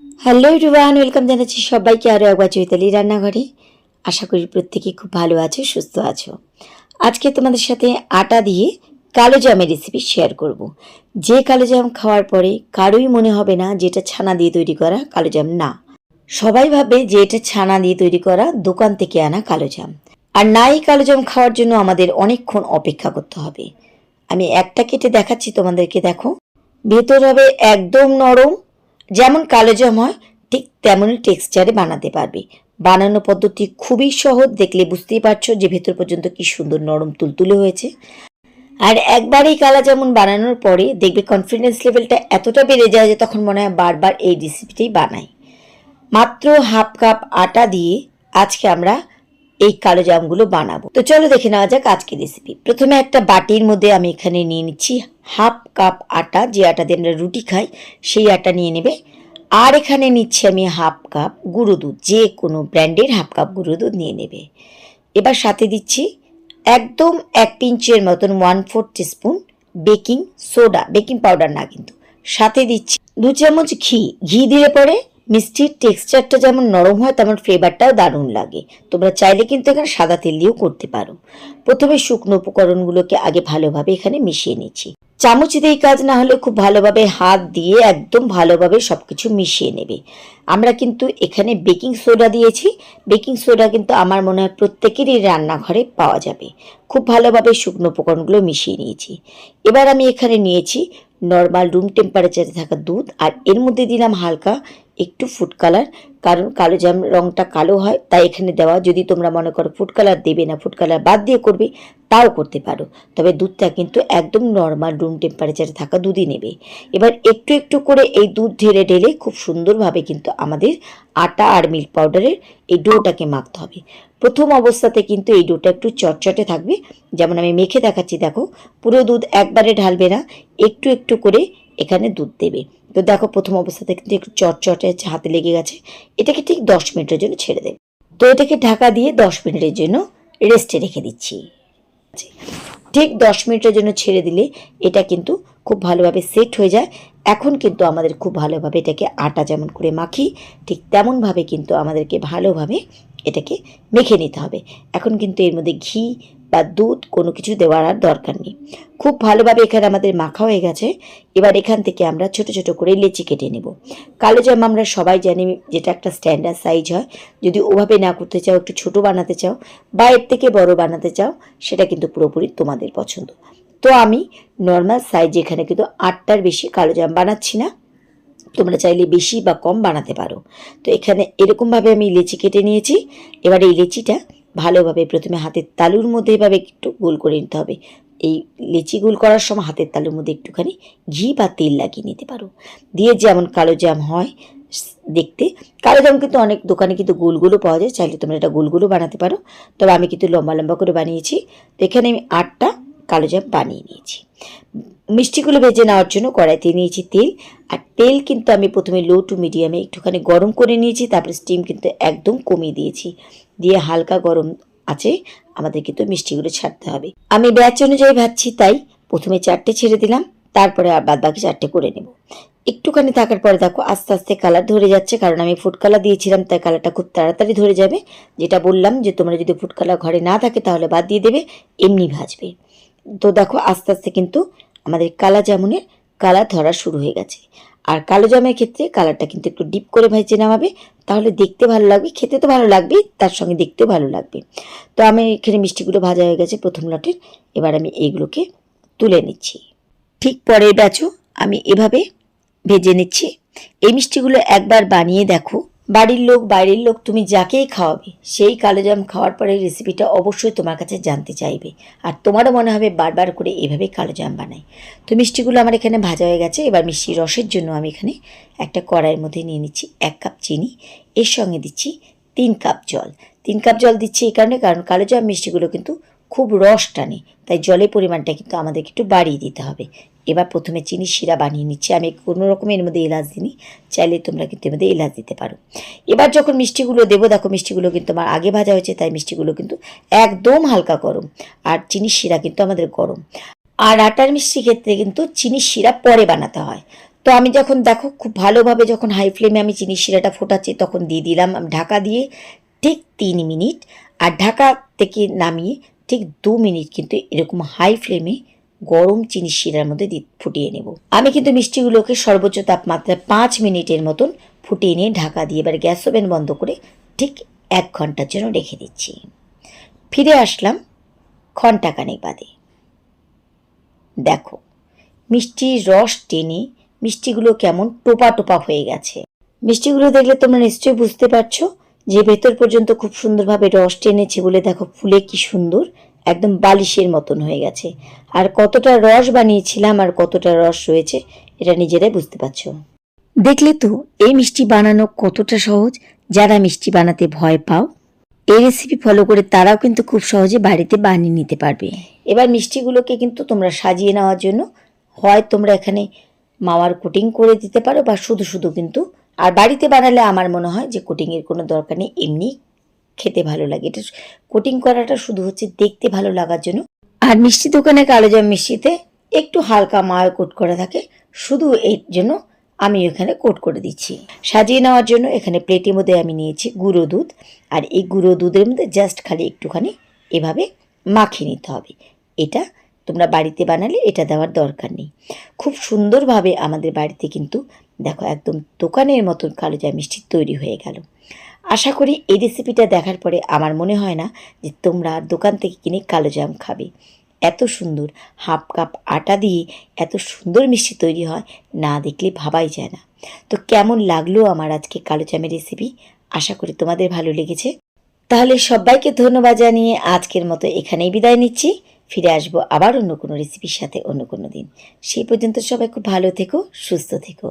Hello everyone, welcome জানাচ্ছি সবাইকে আরও একবার চৈতালি রান্নাঘরে। আশা করি প্রত্যেকেই খুব ভালো আছো, সুস্থ আছো। আজকে তোমাদের সাথে আটা দিয়ে কালো জামের রেসিপি শেয়ার করব। যে কালো জাম খাওয়ার পরে কারোই মনে হবে না যে এটা ছানা দিয়ে তৈরি করা কালো জাম না। সবাই ভাবে যে এটা ছানা দিয়ে তৈরি করা দোকান থেকে আনা কালো জাম। আর না, এই কালো জাম খাওয়ার জন্য আমাদের অনেকক্ষণ অপেক্ষা করতে হবে। আমি একটা কেটে দেখাচ্ছি তোমাদেরকে, দেখো। ভেতর হবে একদম নরম, যেমন কালোজাম হয় ঠিক তেমনই টেক্সচারে বানাতে পারবে। বানানো পদ্ধতি খুবই সহজ, দেখলে বুঝতেই পারছো যে ভেতর পর্যন্ত কি সুন্দর নরম তুলতুলে হয়েছে। আর একবার এই কালাজামুন বানানোর পরে দেখবে কনফিডেন্স লেভেলটা এতটা বেড়ে যায় যে তখন মনে হয় বারবার এই রেসিপিটাই বানাই। মাত্র হাফ কাপ আটা দিয়ে আজকে আমরা এই কালো জামগুলো বানাবো। তো চলো দেখে নেওয়া যাক আজকের রেসিপি। প্রথমে একটা বাটির মধ্যে আমি এখানে নিয়ে নিচ্ছি হাফ কাপ আটা, যে আটা দিয়ে আমরা রুটি খাই সেই আটা নিয়ে নেবে। আর এখানে নিচ্ছি আমি হাফ কাপ গুঁড়ো দুধ, যে কোনো ব্র্যান্ডের হাফ কাপ গুঁড়ো দুধ নিয়ে নেবে। এবার সাথে দিচ্ছি একদম 1 পিঞ্চের মতন 1/4 teaspoon baking soda, baking powder না কিন্তু। সাথে দিচ্ছি 2 চামচ ঘি। ঘি দিলে পরে মিষ্টির টেক্সচারটা যেমন নরম হয় তেমন ফ্লেভারটাও দারুণ লাগে। তোমরা চাইলে কিন্তু এখানে সাদা তেল দিয়েও করতে পারো। প্রথমে শুকনো উপকরণগুলোকে আগে ভালোভাবে এখানে মিশিয়ে নিচ্ছি। চামচ দিয়ে কাজ না হলে খুব ভালোভাবে হাত দিয়ে একদম ভালোভাবে সবকিছু মিশিয়ে নেবে। আমরা কিন্তু এখানে বেকিং সোডা দিয়েছি। বেকিং সোডা কিন্তু আমার মনে হয় প্রত্যেকেরই রান্নাঘরে পাওয়া যাবে। খুব ভালোভাবে শুকনো উপকরণগুলো মিশিয়ে নিয়েছি। এবার আমি এখানে নিয়েছি নর্মাল রুম টেম্পারেচারে থাকা দুধ, আর এর মধ্যে দিলাম হালকা একটু ফুড কালার, কারণ কালো জাম রঙটা কালো হয় তাই এখানে দেওয়া। যদি তোমরা মনে করো ফুড কালার দেবে না, ফুড কালার বাদ দিয়ে করবে, তাও করতে পারো। তবে দুধটা কিন্তু একদম নর্মাল রুম টেম্পারেচারে থাকা দুধই নেবে। এবার একটু একটু করে এই দুধ ঢেলে ঢেলে খুব সুন্দরভাবে কিন্তু আমাদের আটা আর মিল্ক পাউডারের এই ডোটাকে মাখতে হবে। প্রথম অবস্থাতে কিন্তু এই ডোটা একটু চটচটে থাকবে, যেমন আমি মেখে দেখাচ্ছি। দেখো, পুরো দুধ একবারে ঢালবে না, একটু একটু করে এখানে দুধ দেবে। তো দেখো, প্রথম অবস্থাতে কিন্তু একটু চটচটে হাতে লেগে গেছে। এটাকে ঠিক 10 মিনিটের জন্য ছেড়ে দেবে। তো এটাকে ঢাকা দিয়ে 10 মিনিটের জন্য রেস্টে রেখে দিচ্ছি। ঠিক 10 মিনিটের জন্য ছেড়ে দিলে এটা কিন্তু খুব ভালোভাবে সেট হয়ে যায়। এখন কিন্তু আমাদের খুব ভালোভাবে এটাকে আটা যেমন করে মাখি ঠিক তেমনভাবে কিন্তু আমাদেরকে ভালোভাবে এটাকে মেখে নিতে হবে। এখন কিন্তু এর মধ্যে ঘি বা দুধ কোনো কিছু দেওয়ার আর দরকার নেই। খুব ভালোভাবে এখানে আমাদের মাখা হয়ে গেছে। এবার এখান থেকে আমরা ছোট ছোট করে লেচি কেটে নেব। কালো জাম আমরা সবাই জানি যেটা একটা স্ট্যান্ডার্ড সাইজ হয়। যদি ওভাবে না করতে চাও, একটু ছোট বানাতে চাও বা এর থেকে বড় বানাতে চাও, সেটা কিন্তু পুরোপুরি তোমাদের পছন্দ। তো আমি নর্মাল সাইজ, এখানে কিন্তু 8টার বেশি কালো জাম বানাচ্ছি না। তোমরা চাইলে বেশি বা কম বানাতে পারো। তো এখানে এরকমভাবে আমি লেচি কেটে নিয়েছি। এবার এই লেচিটা ভালোভাবে প্রথমে হাতের তালুর মধ্যে এভাবে একটু গোল করে নিতে হবে। এই লেচি গোল করার সময় হাতের তালুর মধ্যে একটুখানি ঘি বা তেল লাগিয়ে নিতে পারো। দিয়ে যেমন কালো জাম হয় দেখতে, কালো জাম কিন্তু অনেক দোকানে কিন্তু গোলগুলো পাওয়া যায়, চাইলে তোমরা এটা গোলগুলো বানাতে পারো। তবে আমি কিন্তু লম্বা লম্বা করে বানিয়েছি। তো এখানে আমি 8টা কালো জাম বানিয়ে নিয়েছি। মিষ্টিগুলো ভেজে নেওয়ার জন্য কড়াইতে নিয়েছি তেল। আর তেল কিন্তু আমি প্রথমে লো টু মিডিয়ামে একটুখানি গরম করে নিয়েছি, তারপরে স্টিম কিন্তু একদম কমিয়ে দিয়েছি। দিয়ে হালকা গরম আছে আমাদের কিন্তু মিষ্টিগুলো ছাড়তে হবে। আমি ব্যাচ অনুযায়ী ভাজছি, তাই প্রথমে 4টে ছেড়ে দিলাম, তারপরে আর বাদ বাকি 4টে করে নেব। একটুখানি থাকার পরে দেখো আস্তে আস্তে কালার ধরে যাচ্ছে, কারণ আমি ফুড কালার দিয়েছিলাম তাই কালারটা খুব তাড়াতাড়ি ধরে যাবে। যেটা বললাম যে তোমরা যদি ফুড কালার ঘরে না থাকে তাহলে বাদ দিয়ে দেবে, এমনি ভাজবে। তো দেখো আস্তে আস্তে কিন্তু আমাদের কালা জামুনের কালার ধরা শুরু হয়ে গেছে। আর কালো জামের ক্ষেত্রে কালারটা কিন্তু একটু ডিপ করে ভেজে নামাবে, তাহলে দেখতে ভালো লাগবে, খেতে তো ভালো লাগবে, তার সঙ্গে দেখতেও ভালো লাগবে। তো আমি এখানে মিষ্টিগুলো ভাজা হয়ে গেছে প্রথম লটের। এবার আমি এইগুলোকে তুলে নিচ্ছি। ঠিক পরের ব্যাচও আমি এভাবে ভেজে নিচ্ছি। এই মিষ্টিগুলো একবার বানিয়ে দেখো, বাড়ির লোক বাইরের লোক তুমি যাকেই খাওয়াবে সেই কালোজাম খাওয়ার পরে রেসিপিটা অবশ্যই তোমার কাছে জানতে চাইবে। আর তোমারও মনে হবে বারবার করে এভাবে কালোজাম বানাই। তো মিষ্টিগুলো আমার এখানে ভাজা হয়ে গেছে। এবার মিষ্টি রসের জন্য আমি এখানে একটা কড়াইয়ের মধ্যে নিয়ে নিচ্ছি 1 কাপ চিনি। এর সঙ্গে দিচ্ছি 3 কাপ জল। 3 কাপ জল দিচ্ছি এই কারণে, কারণ কালোজাম মিষ্টিগুলো কিন্তু খুব রস টানে, তাই জলের পরিমাণটা কিন্তু আমাদেরকে একটু বাড়িয়ে দিতে হবে। এবার প্রথমে চিনি শিরা বানিয়ে নিচ্ছি। আমি কোনো রকমের এর মধ্যে এলাচ দিইনি, চাইলে তোমরা কিন্তু এর মধ্যে এলাচ দিতে পারো। এবার যখন মিষ্টিগুলো দেবো, দেখো মিষ্টিগুলো কিন্তু আমার আগে ভাজা হয়েছে, তাই মিষ্টিগুলো কিন্তু একদম হালকা গরম। আর চিনির শিরা কিন্তু আমাদের গরম। আর আটার মিষ্টির ক্ষেত্রে কিন্তু চিনির শিরা পরে বানাতে হয়। তো আমি যখন দেখো খুব ভালোভাবে যখন হাই ফ্লেমে আমি চিনি শিরাটা ফোটাচ্ছি তখন দিয়ে দিলাম আমি ঢাকা দিয়ে ঠিক 3 মিনিট। আর ঢাকা থেকে নামিয়ে ঠিক 2 মিনিট কিন্তু এরকম হাই ফ্লেমে গরম চিনি শিরার মধ্যে ফুটিয়ে নেব। আমি কিন্তু মিষ্টিগুলোকে সর্বোচ্চ তাপমাত্রায় 5 মিনিটের মতন ফুটিয়ে নিয়ে ঢাকা দিয়ে এবার গ্যাস ওভেন বন্ধ করে ঠিক 1 ঘন্টার জন্য রেখে দিচ্ছি। ফিরে আসলাম ঘন্টাখানেক বাদে। দেখো মিষ্টির রস টেনে মিষ্টিগুলো কেমন টোপা টোপা হয়ে গেছে। মিষ্টিগুলো দেখলে তোমরা নিশ্চয়ই বুঝতে পারছো যে ভেতর পর্যন্ত খুব সুন্দরভাবে রস টেনেছে বলে দেখো ফুলে কি সুন্দর একদম বালিশের মতন হয়ে গেছে। আর কতটা রস বানিয়েছিলাম আর কতটা রস রয়েছে এটা নিজেরাই বুঝতে পারছো। দেখলে তো এই মিষ্টি বানানো কতটা সহজ। যারা মিষ্টি বানাতে ভয় পাও এই রেসিপি ফলো করে তারাও কিন্তু খুব সহজে বাড়িতে বানিয়ে নিতে পারবে। এবার মিষ্টিগুলোকে কিন্তু তোমরা সাজিয়ে নেওয়ার জন্য হয় তোমরা এখানে মাওয়ার কোটিং করে দিতে পারো বা শুধু শুধু কিন্তু, আর বাড়িতে বানালে আমার মনে হয় যে কোটিংয়ের কোনো দরকার নেই, এমনি খেতে ভালো লাগে। এটা কোটিং করাটা শুধু হচ্ছে দেখতে ভালো লাগার জন্য। আর মিষ্টি দোকানে কালোজাম মিষ্টিতে একটু হালকা মাওয়া কোট করা থাকে, শুধু এর জন্য আমি এখানে কোট করে দিচ্ছি। সাজিয়ে নেওয়ার জন্য এখানে প্লেটের মধ্যে আমি নিয়েছি গুঁড়ো দুধ, আর এই গুঁড়ো দুধের মধ্যে জাস্ট খালি একটুখানি এভাবে মাখিয়ে নিতে হবে। এটা তোমরা বাড়িতে বানালে এটা দেওয়ার দরকার নেই। খুব সুন্দরভাবে আমাদের বাড়িতে কিন্তু দেখো একদম দোকানের মতন কালোজাম মিষ্টি তৈরি হয়ে গেল। আশা করি এই রেসিপিটা দেখার পরে আমার মনে হয় না যে তোমরা দোকান থেকে কিনে কালোজাম খাবে। এত সুন্দর হাফ কাপ আটা দিয়ে এত সুন্দর মিষ্টি তৈরি হয় না দেখলে ভাবাই যায় না। তো কেমন লাগলো আমার আজকে কালোজামের রেসিপি, আশা করি তোমাদের ভালো লেগেছে। তাহলে সবাইকে ধন্যবাদ জানিয়ে আজকের মতো এখানেই বিদায় নিচ্ছি। ফিরে আসবো আবার অন্য কোনো রেসিপির সাথে অন্য কোনো দিন। সেই পর্যন্ত সবাই খুব ভালো থেকো, সুস্থ থেকো।